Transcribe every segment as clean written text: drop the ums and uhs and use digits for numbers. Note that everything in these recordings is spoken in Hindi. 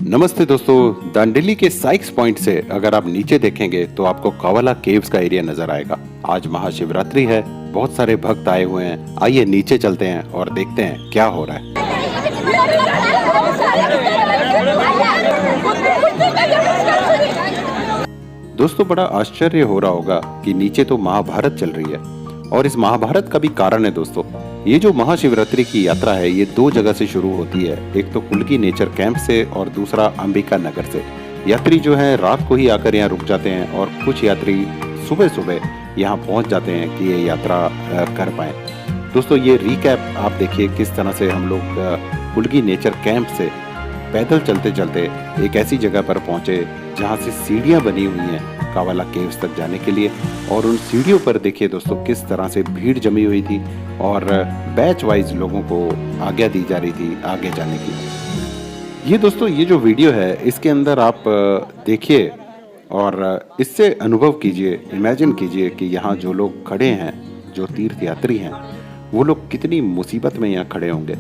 नमस्ते दोस्तों, दांडेली के साइक्स पॉइंट से अगर आप नीचे देखेंगे तो आपको कावाला केव्स का एरिया नजर आएगा। आज महाशिवरात्रि है, बहुत सारे भक्त आए हुए हैं। आइए नीचे चलते हैं और देखते हैं क्या हो रहा है। दोस्तों, बड़ा आश्चर्य हो रहा होगा कि नीचे तो महाभारत चल रही है और इस महाभारत का भी कारण है दोस्तों। ये जो महाशिवरात्रि की यात्रा है ये दो जगह से शुरू होती है, एक तो कुल्की नेचर कैंप से और दूसरा अंबिका नगर से। यात्री जो है रात को ही आकर यहाँ रुक जाते हैं और कुछ यात्री सुबह सुबह यहाँ पहुँच जाते हैं कि ये यात्रा कर पाए। दोस्तों, ये रिकैप आप देखिए किस तरह से हम लोग कुल्की नेचर कैंप से पैदल चलते चलते एक ऐसी जगह पर पहुंचे जहां से सीढ़ियां बनी हुई हैं कावाला केव्स तक जाने के लिए। और उन सीढ़ियों पर देखिए दोस्तों किस तरह से भीड़ जमी हुई थी और बैच वाइज लोगों को आज्ञा दी जा रही थी आगे जाने की। ये दोस्तों, ये जो वीडियो है इसके अंदर आप देखिए और इससे अनुभव कीजिए, इमेजिन कीजिए कि यहाँ जो लोग खड़े हैं, जो तीर्थ यात्री हैं, वो लोग कितनी मुसीबत में यहाँ खड़े होंगे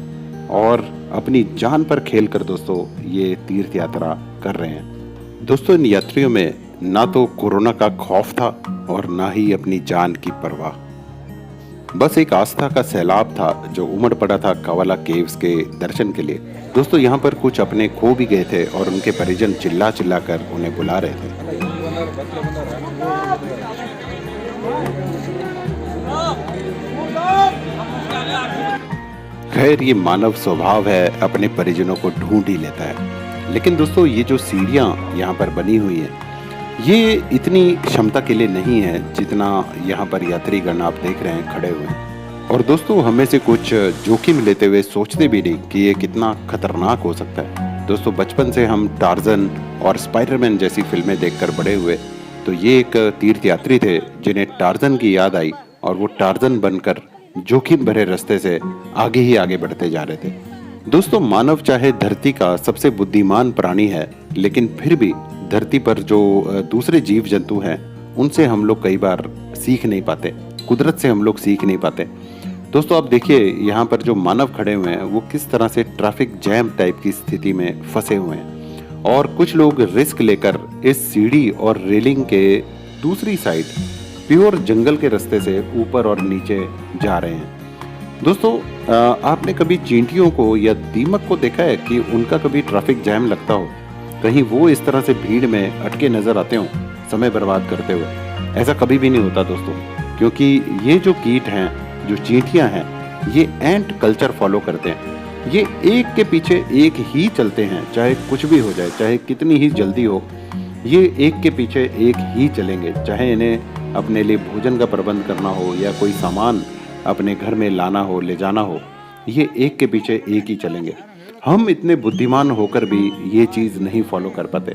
और अपनी जान पर खेलकर दोस्तों ये तीर्थ यात्रा कर रहे हैं। दोस्तों, इन यात्रियों में ना तो कोरोना का खौफ था और ना ही अपनी जान की परवाह। बस एक आस्था का सैलाब था जो उमड़ पड़ा था कावाला केव्स के दर्शन के लिए। दोस्तों, यहाँ पर कुछ अपने खो भी गए थे और उनके परिजन चिल्ला चिल्ला कर उन्हें बुला रहे थे। खैर, ये मानव स्वभाव है, अपने परिजनों को ढूंढ ही लेता है। लेकिन दोस्तों, ये जो सीढ़ियाँ यहाँ पर बनी हुई हैं ये इतनी क्षमता के लिए नहीं है जितना यहाँ पर यात्रीगण आप देख रहे हैं खड़े हुए हैं। और दोस्तों, हमें से कुछ जोखिम लेते हुए सोचते भी नहीं कि ये कितना खतरनाक हो सकता है। दोस्तों, बचपन से हम टार्जन और स्पाइडरमैन जैसी फिल्में देखकर बड़े हुए, तो ये एक तीर्थ यात्री थे जिन्हें टार्जन की याद आई और वो टार्जन बनकर जोखिम भरे रास्ते से आगे ही आगे बढ़ते जा रहे थे। दोस्तों, मानव चाहे धरती का सबसे बुद्धिमान प्राणी है, लेकिन फिर भी धरती पर जो दूसरे जीव जंतु हैं उनसे हम लोग कई बार सीख नहीं पाते, कुदरत से हम लोग सीख नहीं पाते। दोस्तों, आप देखिए यहाँ पर जो मानव खड़े हुए हैं वो किस तरह से ट्रैफिक जैम टाइप की स्थिति में फंसे हुए हैं और कुछ लोग रिस्क लेकर इस सीढ़ी और रेलिंग के दूसरी साइड प्योर जंगल के रास्ते से ऊपर और नीचे जा रहे हैं। दोस्तों, आपने कभी चींटियों को या दीमक को देखा है कि उनका कभी ट्रैफिक जैम लगता हो, कहीं वो इस तरह से भीड़ में अटके नजर आते हो समय बर्बाद करते हुए? ऐसा कभी भी नहीं होता दोस्तों, क्योंकि ये जो कीट हैं, जो चींटियां हैं, ये एंट कल्चर फॉलो करते हैं। ये एक के पीछे एक ही चलते हैं, चाहे कुछ भी हो जाए, चाहे कितनी ही जल्दी हो, ये एक के पीछे एक ही चलेंगे। चाहे इन्हें अपने लिए भोजन का प्रबंध करना हो या कोई सामान अपने घर में लाना हो, ले जाना हो, ये एक के पीछे एक ही चलेंगे। हम इतने बुद्धिमान होकर भी ये चीज़ नहीं फॉलो कर पाते।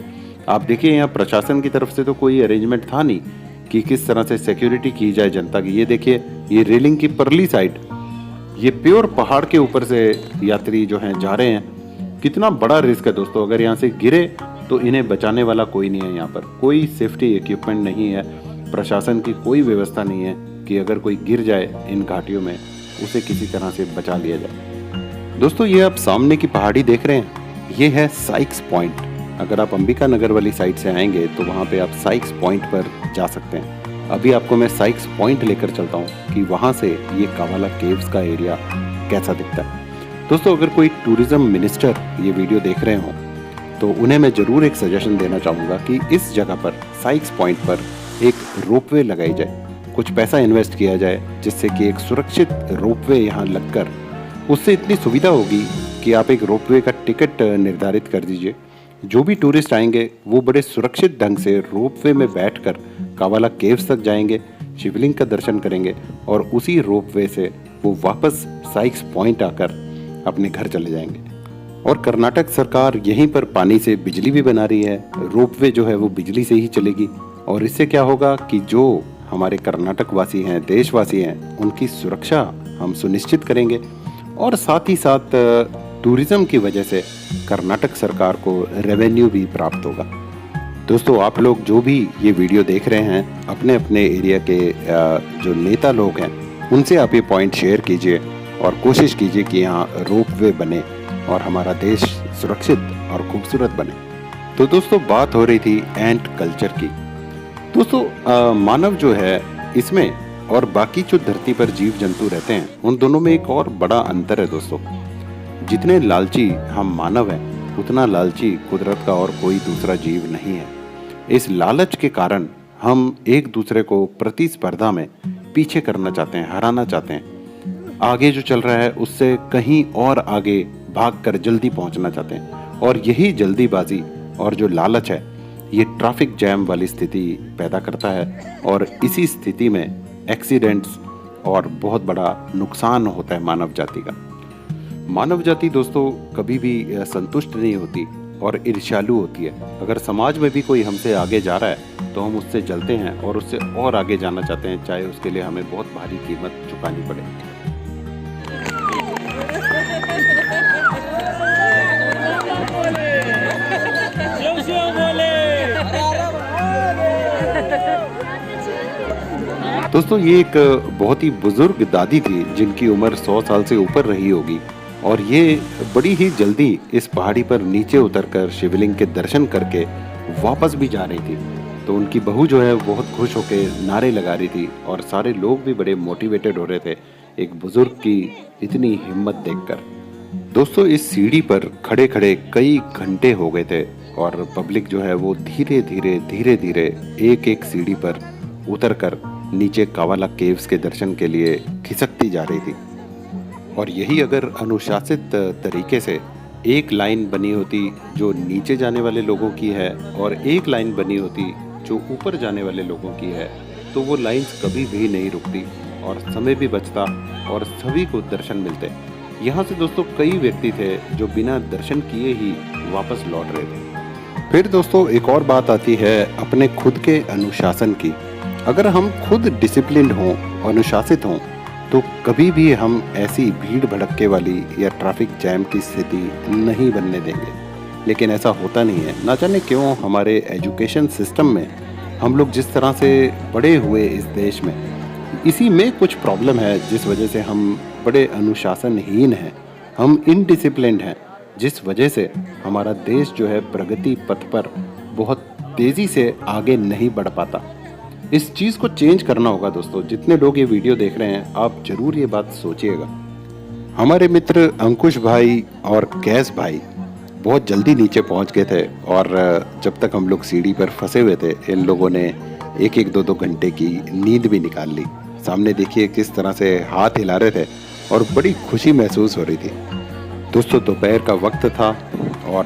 आप देखिए, यहाँ प्रशासन की तरफ से तो कोई अरेंजमेंट था नहीं कि किस तरह से सिक्योरिटी की जाए जनता की। ये देखिए, ये रेलिंग की परली साइड, ये प्योर पहाड़ के ऊपर से यात्री जो हैं जा रहे हैं। कितना बड़ा रिस्क है दोस्तों, अगर यहाँ से गिरे तो इन्हें बचाने वाला कोई नहीं है। यहाँ पर कोई सेफ्टी इक्विपमेंट नहीं है, प्रशासन की कोई व्यवस्था नहीं है कि अगर कोई गिर जाए इन घाटियों में उसे किसी तरह से बचा लिया जाए। दोस्तों, ये आप सामने की पहाड़ी देख रहे हैं, ये है साइक्स पॉइंट। अगर आप अंबिका नगर वाली साइड से आएंगे तो वहाँ पे आप साइक्स पॉइंट पर जा सकते हैं। अभी आपको मैं साइक्स पॉइंट लेकर चलता हूँ कि वहाँ से ये कावाला केव्स का एरिया कैसा दिखता है। दोस्तों, अगर कोई टूरिज्म मिनिस्टर ये वीडियो देख रहे हों तो उन्हें मैं ज़रूर एक सजेशन देना चाहूँगा कि इस जगह पर साइक्स पॉइंट पर एक रोपवे लगाई जाए, कुछ पैसा इन्वेस्ट किया जाए जिससे कि एक सुरक्षित रोपवे यहाँ लगकर, उससे इतनी सुविधा होगी कि आप एक रोपवे का टिकट निर्धारित कर दीजिए। जो भी टूरिस्ट आएंगे वो बड़े सुरक्षित ढंग से रोपवे में बैठकर कावाला केव्स तक जाएंगे, शिवलिंग का दर्शन करेंगे और उसी रोपवे से वो वापस साइक्स पॉइंट आकर अपने घर चले जाएंगे। और कर्नाटक सरकार यहीं पर पानी से बिजली भी बना रही है, रोपवे जो है वो बिजली से ही चलेगी। और इससे क्या होगा कि जो हमारे कर्नाटक वासी हैं, देशवासी हैं, उनकी सुरक्षा हम सुनिश्चित करेंगे और साथ ही साथ टूरिज्म की वजह से कर्नाटक सरकार को रेवेन्यू भी प्राप्त होगा। दोस्तों, आप लोग जो भी ये वीडियो देख रहे हैं, अपने अपने एरिया के जो नेता लोग हैं उनसे आप ये पॉइंट शेयर कीजिए और कोशिश कीजिए कि यहाँ रोपवे बने और हमारा देश सुरक्षित और खूबसूरत बने। तो दोस्तों बात हो रही थी एंट कल्चर की। दोस्तों मानव जो है इसमें और बाकी जो धरती पर जीव जंतु रहते हैं उन दोनों में एक और बड़ा अंतर है दोस्तों। जितने लालची हम मानव हैं उतना लालची कुदरत का और कोई दूसरा जीव नहीं है। इस लालच के कारण हम एक दूसरे को प्रतिस्पर्धा में पीछे करना चाहते हैं, हराना चाहते हैं। आगे जो चल रहा है उससे कहीं और आगे भागकर जल्दी पहुंचना चाहते हैं और यही जल्दीबाजी और जो लालच है ये ट्रैफिक जैम वाली स्थिति पैदा करता है और इसी स्थिति में एक्सीडेंट्स और बहुत बड़ा नुकसान होता है मानव जाति का। मानव जाति दोस्तों कभी भी संतुष्ट नहीं होती और ईर्ष्यालु होती है। अगर समाज में भी कोई हमसे आगे जा रहा है तो हम उससे जलते हैं और उससे और आगे जाना चाहते हैं, चाहे उसके लिए हमें बहुत भारी कीमत चुकानी पड़े। दोस्तों ये एक बहुत ही बुजुर्ग दादी थी जिनकी उम्र 100 साल से ऊपर रही होगी और ये बड़ी ही जल्दी इस पहाड़ी पर नीचे उतरकर शिवलिंग के दर्शन करके वापस भी जा रही थी। तो उनकी बहू जो है बहुत खुश होकर नारे लगा रही थी और सारे लोग भी बड़े मोटिवेटेड हो रहे थे एक बुजुर्ग की इतनी हिम्मत देखकर। दोस्तों इस सीढ़ी पर खड़े खड़े कई घंटे हो गए थे और पब्लिक जो है वो धीरे धीरे एक एक सीढ़ी पर उतरकर नीचे कावाला केव्स के दर्शन के लिए खिसकती जा रही थी। और यही अगर अनुशासित तरीके से एक लाइन बनी होती जो नीचे जाने वाले लोगों की है और एक लाइन बनी होती जो ऊपर जाने वाले लोगों की है तो वो लाइंस कभी भी नहीं रुकती और समय भी बचता और सभी को दर्शन मिलते। यहाँ से दोस्तों कई व्यक्ति थे जो बिना दर्शन किए ही वापस लौट रहे थे। फिर दोस्तों एक और बात आती है अपने खुद के अनुशासन की। अगर हम खुद डिसिप्लिन्ड हों, अनुशासित हों तो कभी भी हम ऐसी भीड़ भड़क्के वाली या ट्रैफिक जैम की स्थिति नहीं बनने देंगे। लेकिन ऐसा होता नहीं है। ना जाने क्यों हमारे एजुकेशन सिस्टम में हम लोग जिस तरह से बड़े हुए इस देश में, इसी में कुछ प्रॉब्लम है जिस वजह से हम बड़े अनुशासनहीन हैं, हम इनडिसिप्लिन्ड हैं, जिस वजह से हमारा देश जो है प्रगति पथ पर बहुत तेज़ी से आगे नहीं बढ़ पाता। इस चीज़ को चेंज करना होगा दोस्तों। जितने लोग ये वीडियो देख रहे हैं आप जरूर ये बात सोचिएगा। हमारे मित्र अंकुश भाई और कैस भाई बहुत जल्दी नीचे पहुंच गए थे और जब तक हम लोग सीढ़ी पर फंसे हुए थे इन लोगों ने एक एक दो घंटे की नींद भी निकाल ली। सामने देखिए किस तरह से हाथ हिला रहे थे और बड़ी खुशी महसूस हो रही थी। दोस्तों दोपहर का वक्त था और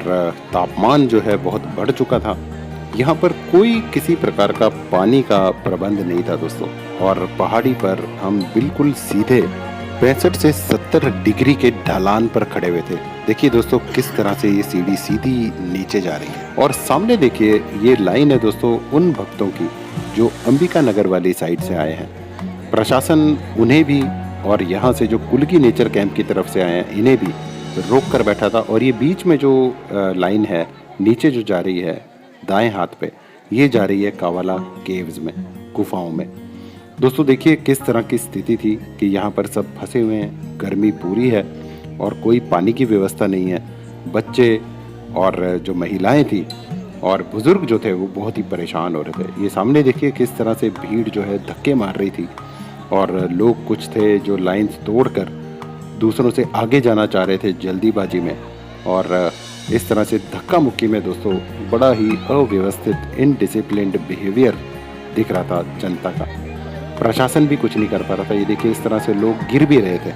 तापमान जो है बहुत बढ़ चुका था। यहाँ पर कोई किसी प्रकार का पानी का प्रबंध नहीं था दोस्तों और पहाड़ी पर हम बिल्कुल सीधे 65 से 70 डिग्री के ढलान पर खड़े हुए थे। देखिए दोस्तों किस तरह से ये सीढ़ी सीधी नीचे जा रही है और सामने देखिए ये लाइन है दोस्तों उन भक्तों की जो अंबिका नगर वाली साइड से आए हैं। प्रशासन उन्हें भी और यहाँ से जो कुल्गी नेचर कैंप की तरफ से आए हैं इन्हें भी रोक कर बैठा था। और ये बीच में जो लाइन है नीचे जो जा रही है दाएं हाथ पे, ये जा रही है कावाला केव्स में, गुफाओं में। दोस्तों देखिए किस तरह की स्थिति थी कि यहाँ पर सब फंसे हुए हैं, गर्मी पूरी है और कोई पानी की व्यवस्था नहीं है। बच्चे और जो महिलाएं थी और बुजुर्ग जो थे वो बहुत ही परेशान हो रहे थे। ये सामने देखिए किस तरह से भीड़ जो है धक्के मार रही थी और लोग कुछ थे जो लाइंस तोड़कर दूसरों से आगे जाना चाह रहे थे जल्दीबाजी में और इस तरह से धक्का मुक्की में दोस्तों बड़ा ही अव्यवस्थित इनडिसिप्लिन्ड बिहेवियर दिख रहा था जनता का। प्रशासन भी कुछ नहीं कर पा रहा था। ये देखिए इस तरह से लोग गिर भी रहे थे।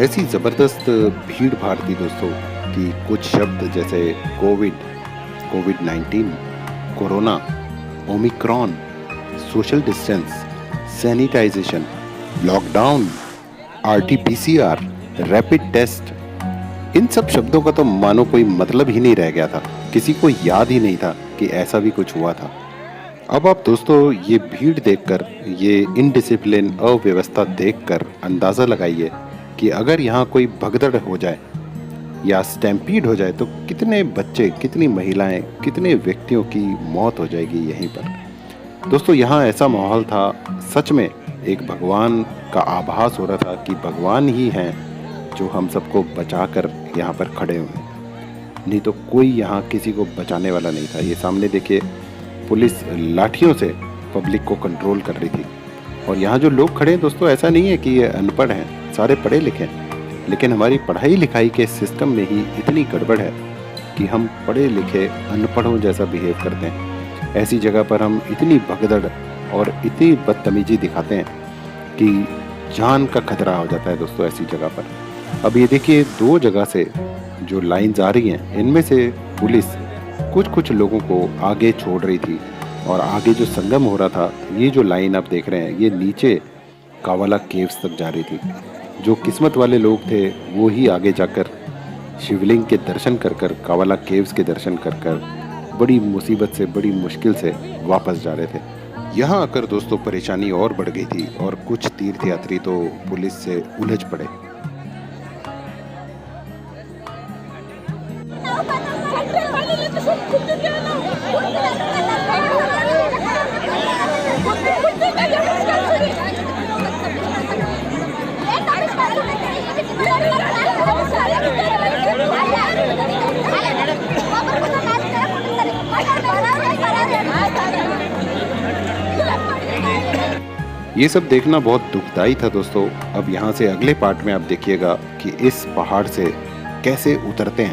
ऐसी ज़बरदस्त भीड़ भाड़ थी दोस्तों कि कुछ शब्द जैसे कोविड-19, corona, omicron, social distance, sanitisation, lockdown, RT-PCR, rapid test, इन सब शब्दों का तो मानो कोई मतलब ही नहीं रह गया था। किसी को याद ही नहीं था कि ऐसा भी कुछ हुआ था। अब आप दोस्तों ये भीड़ देखकर, ये इनडिसिप्लिन, अव्यवस्था देखकर अंदाज़ा लगाइए कि अगर यहाँ कोई भगदड़ हो जाए या स्टैम्पीड हो जाए तो कितने बच्चे, कितनी महिलाएं, कितने व्यक्तियों की मौत हो जाएगी यहीं पर। दोस्तों यहाँ ऐसा माहौल था, सच में एक भगवान का आभास हो रहा था कि भगवान ही हैं जो हम सबको बचाकर यहाँ पर खड़े हुए हैं। नहीं तो कोई यहाँ किसी को बचाने वाला नहीं था। ये सामने देखिए पुलिस लाठियों से पब्लिक को कंट्रोल कर रही थी। और यहाँ जो लोग खड़े हैं दोस्तों, ऐसा नहीं है कि ये अनपढ़ हैं, सारे पढ़े लिखे हैं, लेकिन हमारी पढ़ाई लिखाई के सिस्टम में ही इतनी गड़बड़ है कि हम पढ़े लिखे अनपढ़ों जैसा बिहेव करते हैं। ऐसी जगह पर हम इतनी भगदड़ और इतनी बदतमीजी दिखाते हैं कि जान का खतरा हो जाता है दोस्तों ऐसी जगह पर। अब ये देखिए 2 जगह से जो लाइन्स आ रही हैं, इनमें से पुलिस कुछ लोगों को आगे छोड़ रही थी और आगे जो संगम हो रहा था, ये जो लाइन आप देख रहे हैं, ये नीचे कावाला केव्स तक जा रही थी। जो किस्मत वाले लोग थे वो ही आगे जाकर शिवलिंग के दर्शन कर कर, कावाला केव्स के दर्शन कर कर बड़ी मुसीबत से, बड़ी मुश्किल से वापस जा रहे थे। यहाँ आकर दोस्तों परेशानी और बढ़ गई थी और कुछ तीर्थयात्री तो पुलिस से उलझ पड़े। ये सब देखना बहुत दुखदाई था दोस्तों। अब यहाँ से अगले पार्ट में आप देखिएगा कि इस पहाड़ से कैसे उतरते हैं।